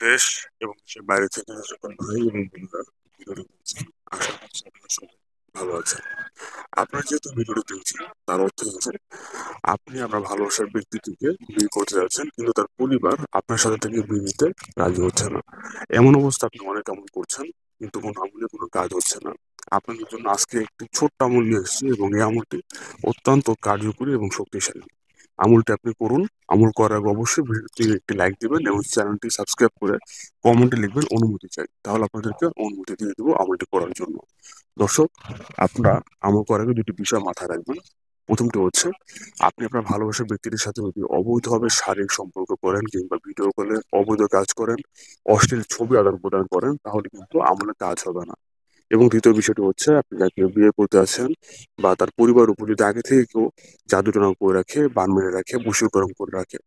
দেশ এবং দেশের বাইরে থেকে যে সকল ভাই এবং বোনেরা ভিডিওটি দেখছেন, আশা করছি আপনারা সবাই ভালো আছেন। আপনারা যেহেতু ভিডিওটি দেখছেন, তার অর্থ হচ্ছে আপনি আপনার ভালোবাসার ব্যক্তিটিকে বিয়ে করতে যাচ্ছেন, কিন্তু তার পরিবার আপনার সাথে থেকে বিয়ে নিতে রাজি হচ্ছে না। এমন অবস্থা আপনি অনেক আমল করছেন, কিন্তু কোনো আমলে কোনো কাজ হচ্ছে না। আপনাদের জন্য আজকে একটি ছোট্ট আমল নিয়ে এসেছি এবং এই আমলটি অত্যন্ত কার্যকরী এবং শক্তিশালী। আমলটি আপনি করুন। আমল করার আগে অবশ্যই ভিডিওটি একটি লাইক দিবেন এবং চ্যানেলটি সাবস্ক্রাইব করে কমেন্টে লিখবেন অনুমতি চাই, তাহলে আপনাদেরকে অনুমতি দিয়ে দেবো আমলটি করার জন্য। দর্শক, আপনারা আমল করার আগে দুটি বিষয় মাথায় রাখবেন। প্রথমটি হচ্ছে, আপনি আপনার ভালোবাসার ব্যক্তিটির সাথে যদি অবৈধভাবে শারীরিক সম্পর্ক করেন কিংবা ভিডিও কলে অবৈধ কাজ করেন, অশ্লীল ছবি আদান প্রদান করেন, তাহলে কিন্তু আমলের কাজ হবে না। এবং দ্বিতীয় বিষয়টি হচ্ছে, আপনি যাকে বিয়ে করতে আছেন বা তার পরিবার উপর যদি আগে থেকে কেউ জাদুটনা করে রাখে, বান মেরে রাখে, বশীকরণ করে রাখে,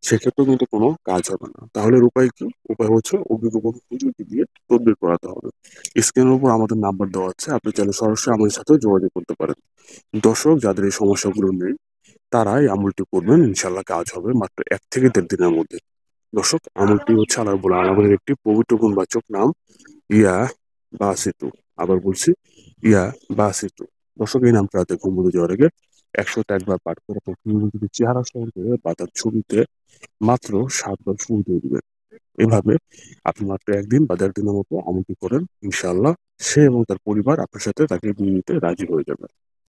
সেক্ষেত্রেও কিন্তু কোনো কাজ হবে না। তাহলে এর উপায় কি? উপায় হচ্ছে অভিজ্ঞ কোনো হুজুরকে দিয়ে তদবির করাতে হবে। স্ক্রিনের উপর আমাদের নাম্বার দেওয়া আছে, আপনি চাইলে সরাসরি আমাদের সাথে যোগাযোগ করতে পারেন। দর্শক, যাদের এই সমস্যাগুলো নেই তারা এই আমলটি করবেন, ইনশাল্লাহ কাজ হবে মাত্র 1 থেকে 1.5 দিনের মধ্যে। দর্শক, আমলটি হচ্ছে আল্লাহ রাব্বুল আলামিনের একটি পবিত্র গুণবাচক নাম, ইয়া বাসিতু। আবার বলছি, ইয়া বাসিতু। দর্শক, এই নামটা রাতে ঘুমোতে যাওয়ার আগে 101 বার পাঠ করে প্রতিদিন যদি চেহারা স্মরণ করে বা তার ছবিতে মাত্র 7 বার ফুল দিয়ে দিবেন। এভাবে আপনি মাত্র 1 দিন বা 1.5 দিনের মতো আমলটি করেন, ইনশাআল্লাহ সে এবং তার পরিবার আপনার সাথে তাকে বিয়ে নিতে রাজি হয়ে যাবে।